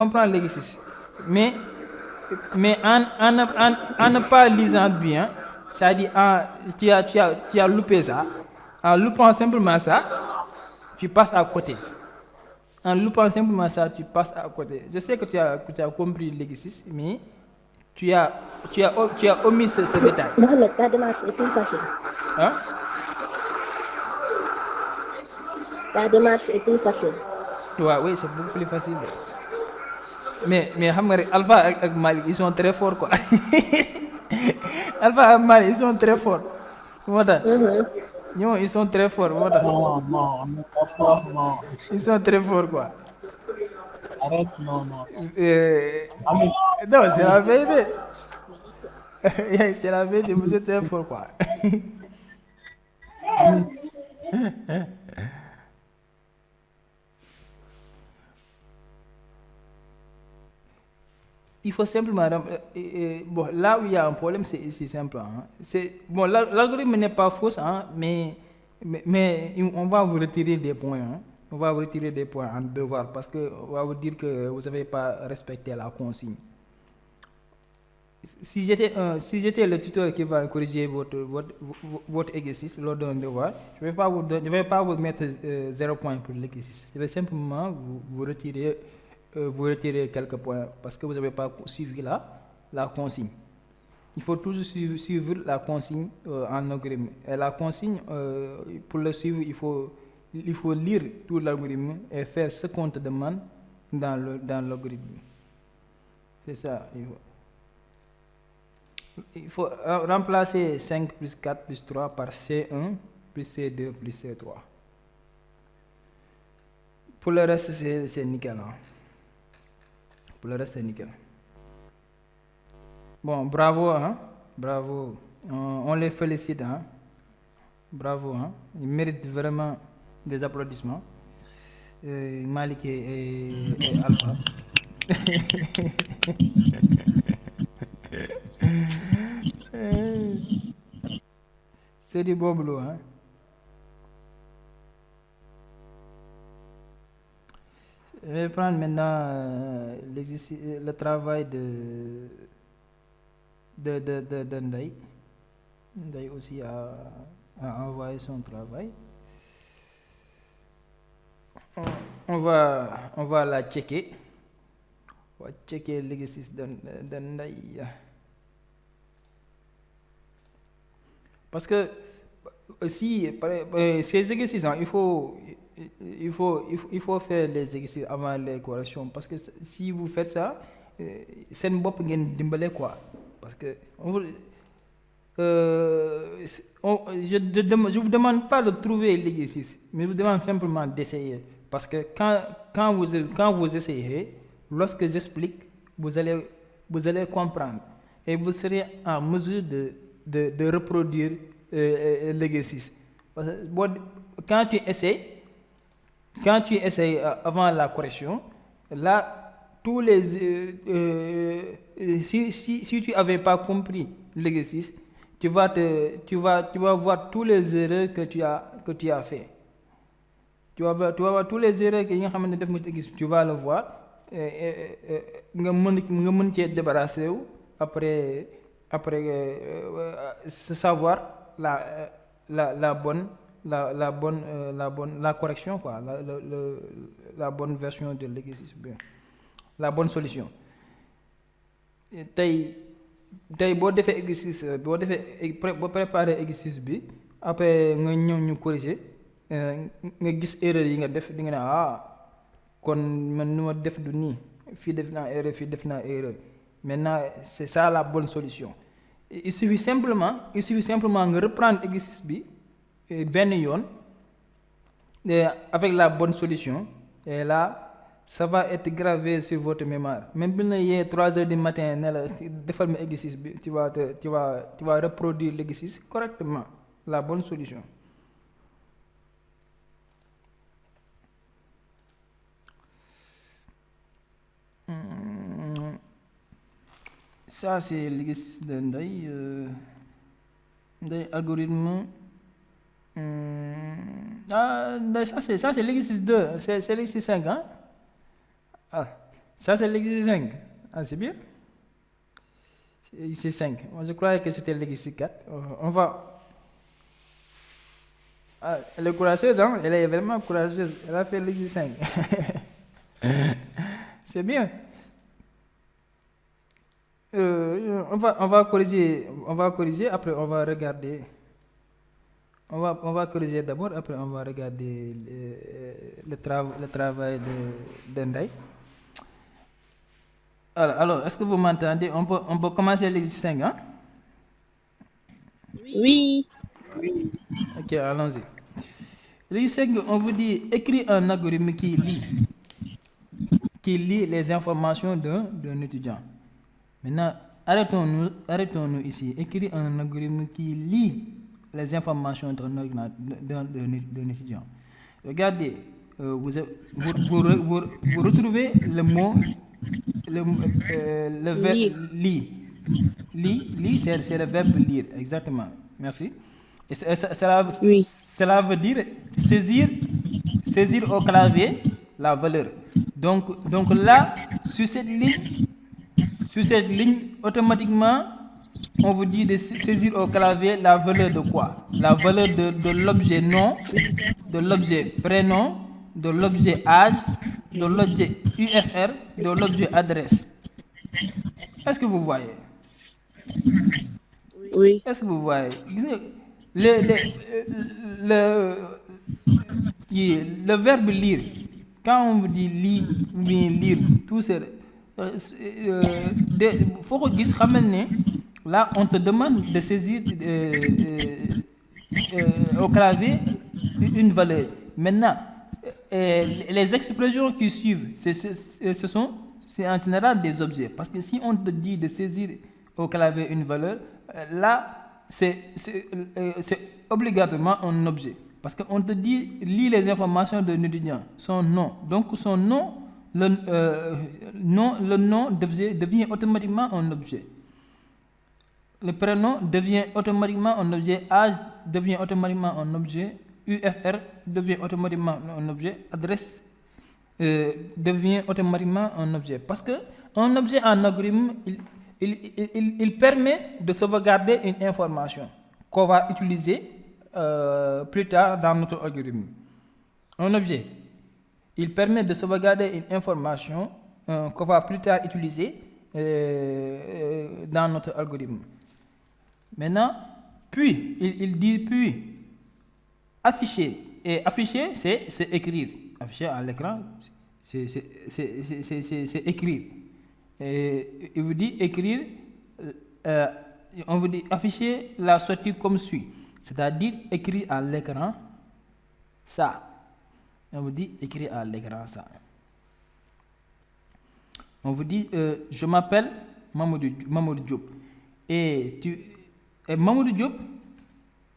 comprendre l'exercice. Mais, mais en ne pas lisant bien, c'est-à-dire tu as loupé ça. En loupant simplement ça, tu passes à côté. En loupant simplement ça, tu passes à côté. Je sais que tu as compris l'exercice, mais tu as, tu as omis ce détail. Mohamed, ta démarche est plus facile. Hein? Ta démarche est plus facile. Ouais, oui, c'est beaucoup plus facile. Mais xam nga rek Alpha ak Malik ils sont très forts quoi. Alpha ak Malik ils sont très forts. moo tax Mhm. ñoom ils sont très forts moo tax Non, non, non, pas fort, non. ils sont très forts quoi. Arrête, non, non. Euh, Amit, non, c'est Amit, la vérité. C'est la vérité, vous êtes très fort quoi. Amit, Il faut simplement. Bon, là où il y a un problème, c'est simple. Hein. Bon, l'algorithme n'est pas faux, hein, mais on va vous retirer des points. Hein. On va vous retirer des points en devoir parce qu'on va vous dire que vous n'avez pas respecté la consigne. Si j'étais le tuteur qui va corriger votre exercice lors d'un devoir, je vais pas vous mettre 0 point pour l'exercice. Je vais simplement vous retirer quelques points parce que vous n'avez pas suivi la consigne. Il faut toujours suivre la consigne en algorithme. Et la consigne, pour le suivre, il faut lire tout l'algorithme et faire ce qu'on te demande dans l'algorithme. C'est ça. Il faut remplacer 5 plus 4 plus 3 par C1 plus C2 plus C3. Pour le reste, c'est nickel. Hein. Pour le reste, c'est nickel. Bon, bravo, hein? Bravo. On les félicite, hein? Bravo, hein? Ils méritent vraiment des applaudissements. Malik et Alpha. C'est du bon boulot, hein? Je vais prendre maintenant le travail de Ndaï. Ndaï aussi a envoyé son travail. On va la checker. On va checker l'exercice de Ndaï. Parce que si ces exercices, hein, il faut faire les exercices avant les corrections. Parce que si vous faites ça, c'est une bonne dimbale quoi. Parce que je vous demande pas de trouver l'exercice, mais je vous demande simplement d'essayer. Parce que quand vous essayez, lorsque j'explique, vous allez comprendre. Et vous serez en mesure de reproduire l'exercice. Parce que quand tu essayes avant la correction, là, tous les si tu n'avais pas compris l'exercice, tu vas voir tous les erreurs que tu as fait. Tu vas voir tous les erreurs que tu vas le voir. Nga mën cee débarrasser wu après savoir la bonne la correction quoi la bonne version de l'exercice bien la bonne solution tey boo defee exercice boo préparer exercice bi après nga ñëw ñu corriger nga gis erreur yi nga def di nga ne kon man nu ma def du nii fii def naa erreur fii def naa erreur maintenant c'est ça la bonne solution il suffit simplement nga reprendre exercice bi benn yoon avec la bonne solution et là ça va être gravé sur votre mémoire même bi na yee 3 heures du matin ne la defal ma exercice bi tu vas reproduire l'exercice correctement la bonne solution. Ça c'est l'exercice de Ndaï algorithme. Ça c'est l'exercice 2, c'est l'exercice 5 hein? Ah, Ça, c'est l'exercice 5. Ah, c'est bien. C'est 5. Moi, je croyais que c'était l'exercice 4. On va. Ah, elle est courageuse, hein? Elle est vraiment courageuse. Elle a fait l'exercice 5. C'est bien. On va corriger, après on va regarder. On va corriger d'abord, après on va regarder le travail de Ndai. Alors, est-ce que vous m'entendez? On peut commencer l'exercice 5, hein? Oui. Ok, allons-y. L'exercice 5, on vous dit écrire un algorithme qui lit les informations d'un étudiant. Maintenant, arrêtons-nous ici. Écrire un algorithme qui lit les informations d'un étudiant. Regardez, vous retrouvez le mot, le verbe lire. Lire, c'est le verbe lire, exactement. Merci. Et cela veut dire saisir au clavier la valeur. Donc là, sur cette ligne, automatiquement, on vous dit de saisir au clavier la valeur de quoi? La valeur de l'objet nom, de l'objet prénom, de l'objet âge, de l'objet UFR, de l'objet adresse. Est-ce que vous voyez? Oui. Est-ce que vous voyez? Le verbe lire, quand on vous dit lire ou bien lire, tout c'est faut que gis xamal ne là on te demande de saisir au clavier une valeur. Maintenant, les expressions qui suivent, c'est en général des objets. Parce que si on te dit de saisir au clavier une valeur, là, c'est obligatoirement un objet. Parce qu'on te dit, lis les informations d'un étudiant, son nom. Donc son nom, le nom devient automatiquement un objet. Le prénom devient automatiquement un objet, âge devient automatiquement un objet, UFR devient automatiquement un objet, adresse devient automatiquement un objet. Parce qu'un objet en algorithme, il permet de sauvegarder une information qu'on va utiliser plus tard dans notre algorithme. Un objet, il permet de sauvegarder une information qu'on va plus tard utiliser dans notre algorithme. Maintenant, puis, il dit puis, afficher. Et afficher, c'est écrire. Afficher à l'écran, c'est écrire. Et il vous dit écrire, on vous dit afficher la sortie comme suit. C'est-à-dire écrire à l'écran ça. On vous dit écrire à l'écran ça. On vous dit je m'appelle Mamadou Diop. Et Mamadou Diop,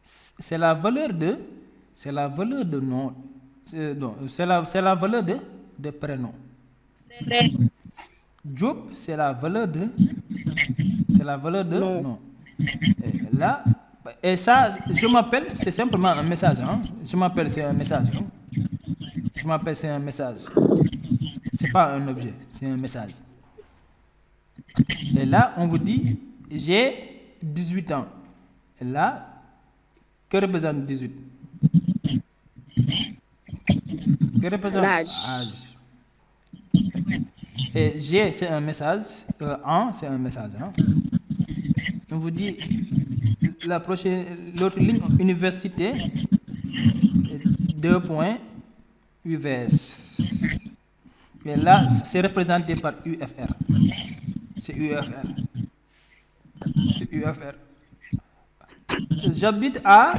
c'est la valeur de nom. C'est la valeur de prénom. Diop, c'est la valeur de nom. Là, et ça, je m'appelle, c'est simplement un message. Hein? Je m'appelle, c'est un message. Hein? Je m'appelle, c'est un message. C'est pas un objet, c'est un message. Et là, on vous dit, j'ai 18 ans. Et là, que représente 18? Que représente l'âge? Et G, c'est un message. En, c'est un message. Hein? On vous dit l'autre ligne, université, 2 points, UVS. Et là, c'est représenté par UFR. C'est UFR. C'est UFR. J'habite à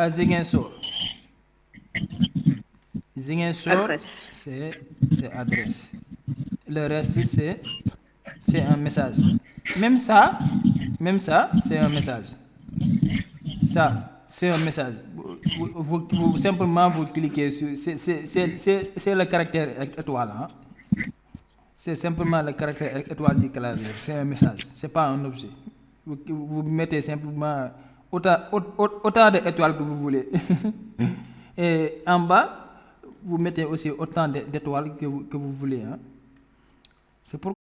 Ziguinchor. Ziguinchor, c'est adresse. Le reste, c'est un message. Même ça, c'est un message. Ça, c'est un message. Vous simplement, vous cliquez sur... C'est le caractère étoile. Hein? C'est simplement le caractère étoile du clavier. C'est un message. Ce n'est pas un objet. Vous mettez simplement autant d'étoiles que vous voulez. Et en bas, vous mettez aussi autant d'étoiles que vous voulez. Hein? C'est pour